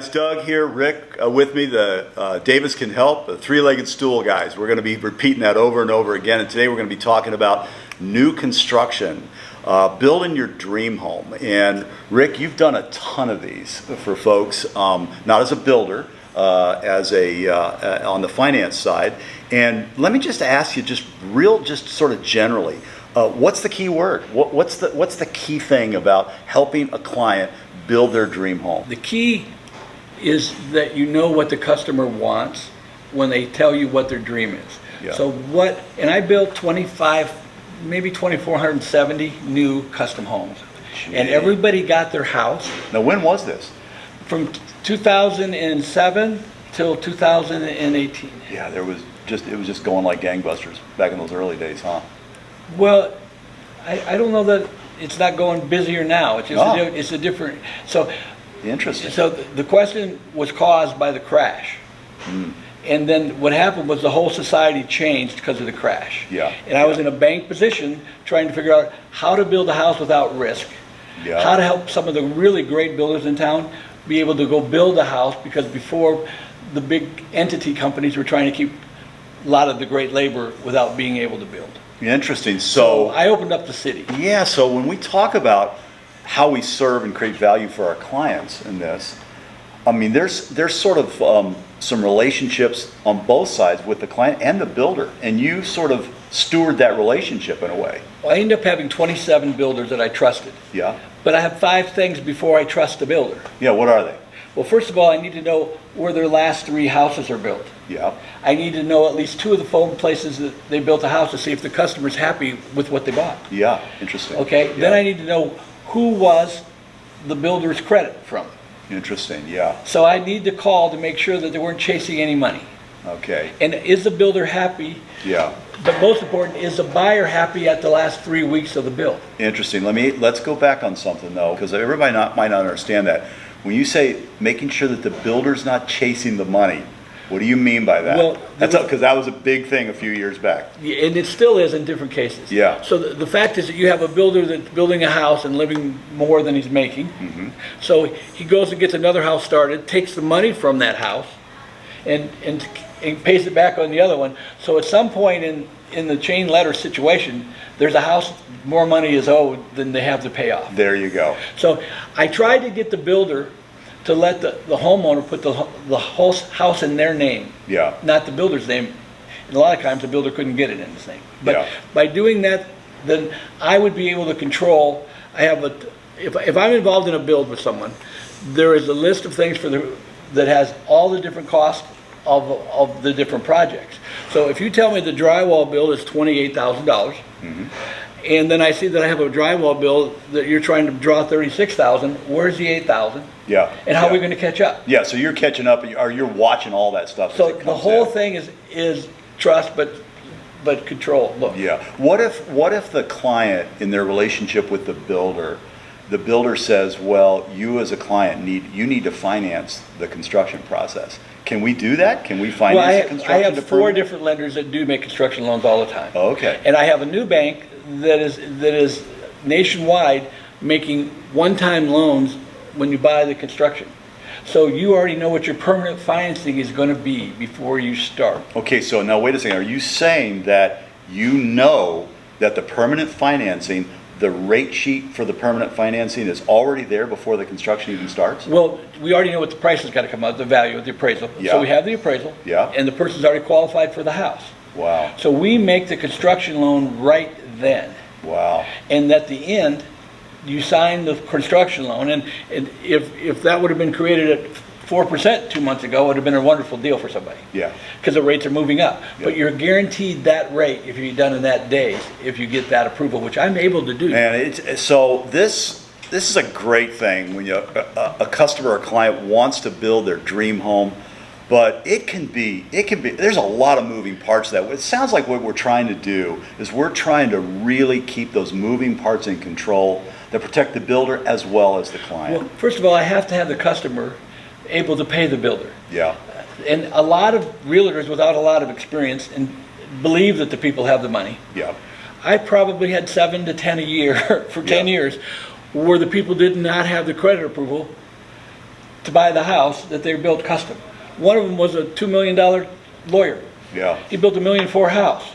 Guys, Doug here, Rick with me, the Davis Can Help, the three-legged stool guys. We're going to be repeating that over and over again, and today we're going to be talking about new construction, building your dream home. And Rick, you've done a ton of these for folks, not as a builder, as on the finance side. And let me just ask you, just sort of generally, what's the key word? What's the key thing about helping a client build their dream home? The key is that you know what the customer wants when they tell you what their dream is. Yeah. So and I built 2,470 new custom homes. Gee. And everybody got their house. Now, when was this? From 2007 till 2018. Yeah, it was just going like gangbusters back in those early days, huh? Well, I don't know that it's not going busier now. It's just it's a different. So interesting. So the question was caused by the crash. And then what happened was the whole society changed because of the crash. Yeah. And I was in a bank position trying to figure out how to build a house without risk. Yeah. How to help some of the really great builders in town be able to go build a house, because before the big entity companies were trying to keep a lot of the great labor without being able to build. Interesting. So I opened up the city. Yeah, so when we talk about how we serve and create value for our clients in this, I mean, there's sort of some relationships on both sides with the client and the builder, and you sort of steward that relationship in a way. Well, I ended up having 27 builders that I trusted. Yeah. But I have 5 things before I trust the builder. Yeah, what are they? Well, first of all, I need to know where their last 3 houses are built. Yeah. I need to know at least 2 of the phone places that they built a house to see if the customer's happy with what they bought. Yeah, interesting. Okay, Yeah. Then I need to know who was the builder's credit from. Interesting, yeah. So I need to call to make sure that they weren't chasing any money. Okay. And is the builder happy? Yeah. But most important, is the buyer happy at the last 3 weeks of the build? Interesting. Let's go back on something though, because everybody might not understand that. When you say making sure that the builder's not chasing the money, what do you mean by that? Well, because that was a big thing a few years back. And it still is in different cases. Yeah. So the fact is that you have a builder that's building a house and living more than he's making. Mm-hmm. So he goes and gets another house started, takes the money from that house, and pays it back on the other one. So at some point in the chain letter situation, there's a house, more money is owed than they have to pay off. There you go. So I tried to get the builder to let the homeowner put the whole house in their name, Yeah. not the builder's name. And a lot of times the builder couldn't get it in his name. But Yeah. by doing that, then I would be able to control. If I'm involved in a build with someone, there is a list of things that has all the different costs of the different projects. So if you tell me the drywall bill is $28,000, and then I see that I have a drywall bill that you're trying to draw $36,000, where's the $8,000? Yeah. And how are we going to catch up? Yeah, so you're catching up, or you're watching all that stuff. So as it the comes whole in. thing is trust, but control. Look. Yeah. What if the client, in their relationship with the builder says, well, you as a client need to finance the construction process. Can we do that? Can we finance the construction? I have 4 different lenders that do make construction loans all the time. Oh, okay. And I have a new bank that is nationwide, making one-time loans when you buy the construction. So you already know what your permanent financing is going to be before you start. Okay, so now wait a second. Are you saying that you know that the permanent financing, the rate sheet for the permanent financing is already there before the construction even starts? Well, we already know what the price has got to come out, the value of the appraisal. Yeah. So we have the appraisal, Yeah. and the person's already qualified for the house. Wow. So we make the construction loan right then. Wow. And at the end, you sign the construction loan, and if that would have been created at 4% 2 months ago, it would have been a wonderful deal for somebody. Yeah. Because the rates are moving up. Yeah. But you're guaranteed that rate if you're done in that days, if you get that approval, which I'm able to do. And this is a great thing when a customer or client wants to build their dream home, but it can be there's a lot of moving parts to that. It sounds like what we're trying to do is we're trying to really keep those moving parts in control that protect the builder as well as the client. Well, first of all, I have to have the customer able to pay the builder. Yeah. And a lot of realtors without a lot of experience and believe that the people have the money. Yeah. I probably had 7 to 10 a year for 10 years where the people did not have the credit approval to buy the house that they built custom. One of them was a $2 million lawyer. Yeah. He built $1.4 million house.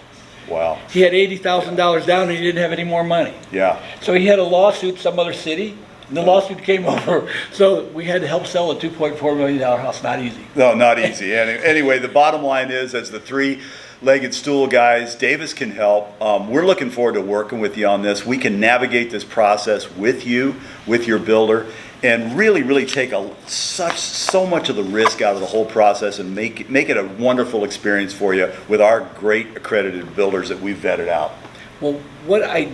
Wow. He had $80,000 down and he didn't have any more money. Yeah. So he had a lawsuit some other city, and the lawsuit came over. So we had to help sell a $2.4 million house. Not easy. No, not easy. Anyway, the bottom line is, as the three-legged stool guys, Davis can help. We're looking forward to working with you on this. We can navigate this process with you, with your builder, and really take so much of the risk out of the whole process and make it a wonderful experience for you with our great accredited builders that we've vetted out. Well, what I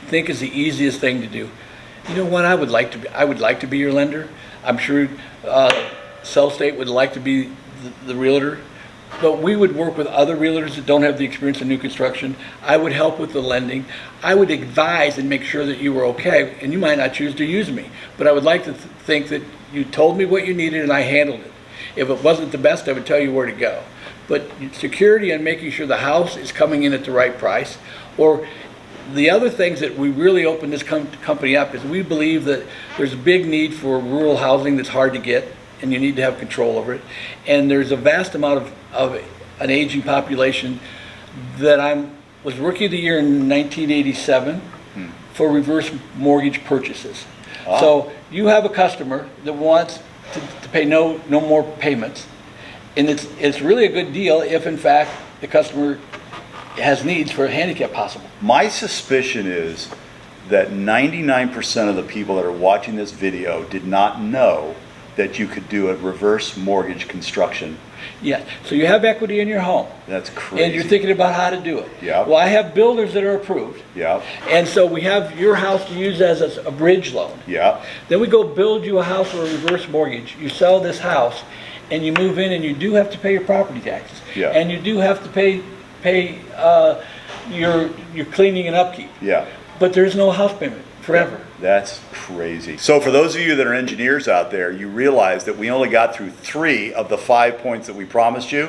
think is the easiest thing to do, you know what, I would like to be your lender. I'm sure Cell State would like to be the realtor, but we would work with other realtors that don't have the experience in new construction. I would help with the lending. I would advise and make sure that you were okay, and you might not choose to use me, but I would like to think that you told me what you needed and I handled it. If it wasn't the best, I would tell you where to go. But security and making sure the house is coming in at the right price, or the other things that we really opened this company up is we believe that there's a big need for rural housing that's hard to get, and you need to have control over it. And there's a vast amount of an aging population that was Rookie of the Year in 1987 for reverse mortgage purchases. Ah. So you have a customer that wants to pay no more payments, and it's really a good deal if in fact the customer has needs for a handicap possible. My suspicion is that 99% of the people that are watching this video did not know that you could do a reverse mortgage construction. Yeah, so you have equity in your home. That's crazy. And you're thinking about how to do it. Yeah. Well, I have builders that are approved. Yeah. And so we have your house to use as a bridge loan. Yeah. Then we go build you a house or a reverse mortgage. You sell this house and you move in, and you do have to pay your property taxes. Yeah. And you do have to pay your cleaning and upkeep. Yeah. But there's no house payment forever. That's crazy. So for those of you that are engineers out there, you realize that we only got through 3 of the 5 points that we promised you.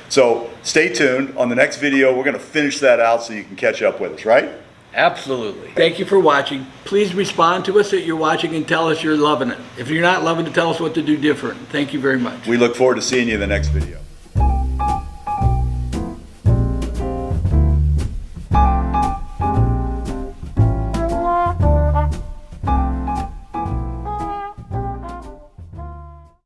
So stay tuned. On the next video, we're going to finish that out so you can catch up with us, right? Absolutely. Thank you for watching. Please respond to us that you're watching and tell us you're loving it. If you're not loving it, tell us what to do different. Thank you very much. We look forward to seeing you in the next video.